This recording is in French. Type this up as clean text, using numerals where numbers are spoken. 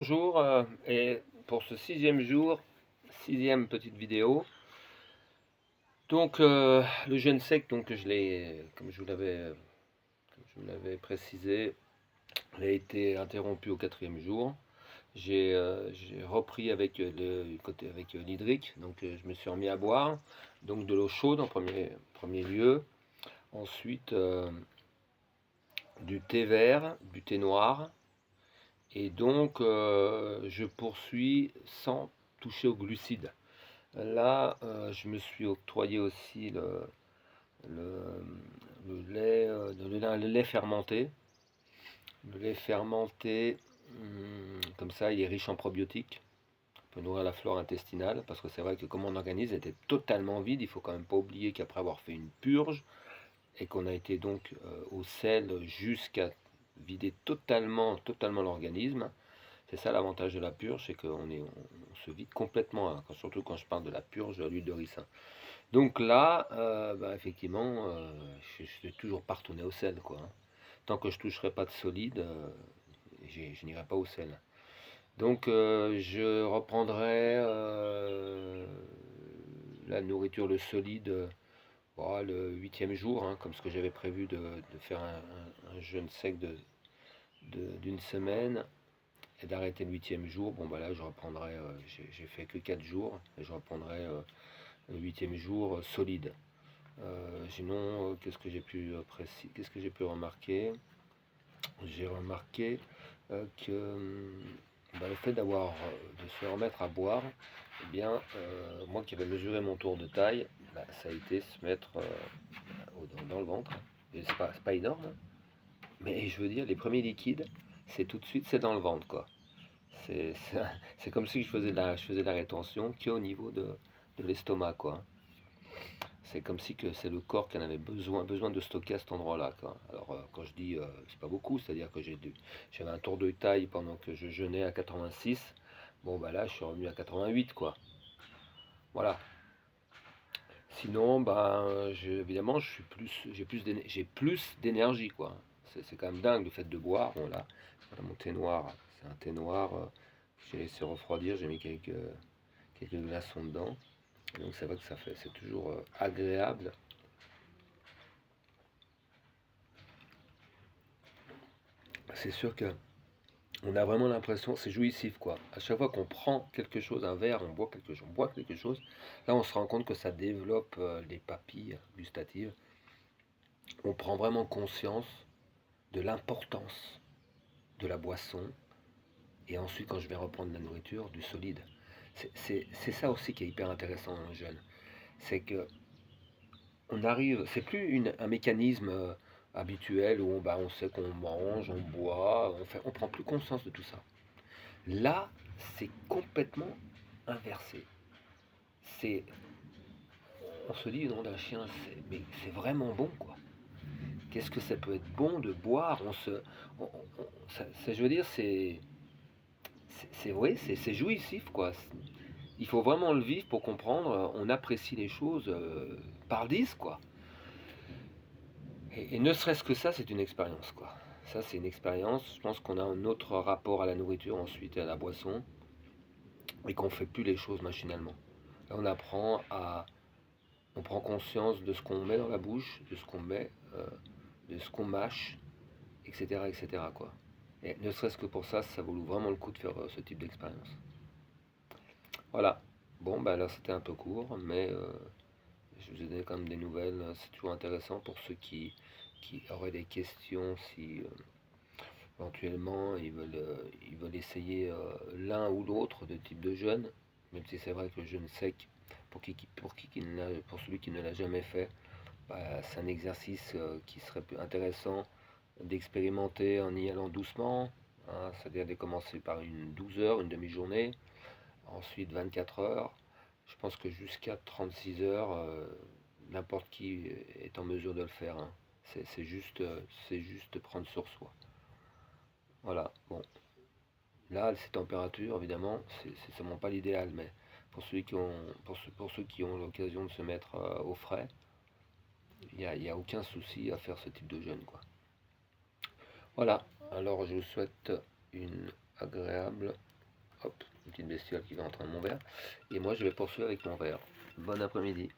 Bonjour, et pour ce sixième jour, sixième petite vidéo. Donc le jeûne sec, donc je l'ai, comme je vous l'avais précisé, il a été interrompu au quatrième jour. J'ai repris avec avec l'hydrique, donc je me suis remis à boire, donc de l'eau chaude en premier lieu. Ensuite du thé vert, du thé noir. Et donc, je poursuis sans toucher aux glucides. Là, je me suis octroyé aussi le, le lait, le lait fermenté. Le lait fermenté, comme ça, il est riche en probiotiques. Il peut nourrir la flore intestinale, parce que c'est vrai que comme mon organisme était totalement vide, il faut quand même pas oublier qu'après avoir fait une purge, et qu'on a été donc au sel jusqu'à vider totalement l'organisme. C'est ça l'avantage de la purge, c'est on se vide complètement, hein, surtout quand je parle de la purge de l'huile de ricin. Donc là, effectivement, je vais toujours pas retourner au sel, quoi, hein. Tant que je toucherai pas de solide, je n'irai pas au sel. Donc je reprendrai la nourriture, le solide, le huitième jour, hein, comme ce que j'avais prévu de faire un jeûne sec d'une semaine et d'arrêter le huitième jour. Bon, bah là, je reprendrai, j'ai fait que 4 jours, et je reprendrai le huitième jour solide. Sinon, qu'est-ce que j'ai pu remarquer? J'ai remarqué que le fait de se remettre à boire, eh bien, moi qui avais mesuré mon tour de taille, ça a été se mettre dans le ventre. Et c'est pas énorme, hein, mais je veux dire, les premiers liquides, c'est tout de suite, c'est dans le ventre, quoi. C'est c'est- c'est comme si je faisais de la rétention qu'au niveau de l'estomac, quoi. C'est comme si que c'est le corps qui en avait besoin de stocker à cet endroit-là, quoi. Alors, quand je dis, c'est pas beaucoup, c'est-à-dire que j'avais un tour de taille pendant que je jeûnais à 86. Bon, bah là, je suis revenu à 88, quoi. Voilà. Sinon, évidemment, j'ai plus d'énergie, quoi. C'est quand même dingue le fait de boire. Bon, là, voilà mon thé noir. C'est un thé noir. J'ai laissé refroidir, j'ai mis quelques glaçons dedans. Et donc, c'est vrai que c'est toujours agréable. C'est sûr que on a vraiment l'impression, c'est jouissif, quoi. À chaque fois qu'on prend quelque chose, un verre, on boit quelque chose. Là, on se rend compte que ça développe les papilles gustatives. On prend vraiment conscience de l'importance de la boisson, et ensuite quand je vais reprendre la nourriture, du solide. C'est ça aussi qui est hyper intéressant dans le jeûne. C'est que on arrive, c'est plus un mécanisme habituel où on sait qu'on mange, on boit, on prend plus conscience de tout ça. Là, c'est complètement inversé. C'est, on se dit, non, d'un chien, mais c'est vraiment bon, quoi. Qu'est-ce que ça peut être bon de boire? Je veux dire, oui, c'est jouissif, quoi. Il faut vraiment le vivre pour comprendre. On apprécie les choses par 10, quoi. Et ne serait-ce que ça, c'est une expérience, quoi. Ça, c'est une expérience. Je pense qu'on a un autre rapport à la nourriture ensuite et à la boisson, et qu'on ne fait plus les choses machinalement. Là, on prend conscience de ce qu'on met dans la bouche, de ce qu'on met, de ce qu'on mâche, etc., etc., quoi. Et ne serait-ce que pour ça, ça vaut vraiment le coup de faire ce type d'expérience. Voilà. Bon, bah là, c'était un peu court, mais je vous ai donné quand même des nouvelles. C'est toujours intéressant pour ceux qui auraient des questions, si éventuellement ils veulent essayer l'un ou l'autre de type de jeûne, même si c'est vrai que le jeûne sec, pour celui qui ne l'a jamais fait, c'est un exercice qui serait plus intéressant d'expérimenter en y allant doucement, hein, c'est-à-dire de commencer par une 12 heures, une demi-journée, ensuite 24 heures. Je pense que jusqu'à 36 heures, n'importe qui est en mesure de le faire, hein. C'est juste prendre sur soi. Voilà. Bon, là, ces températures, évidemment, c'est sûrement pas l'idéal, mais pour ceux qui ont l'occasion de se mettre au frais, il y a aucun souci à faire ce type de jeûne, quoi. Voilà. Alors, je vous souhaite une agréable Hop, une petite bestiole qui va entrer dans mon verre. Et moi, je vais poursuivre avec mon verre. Bon après-midi.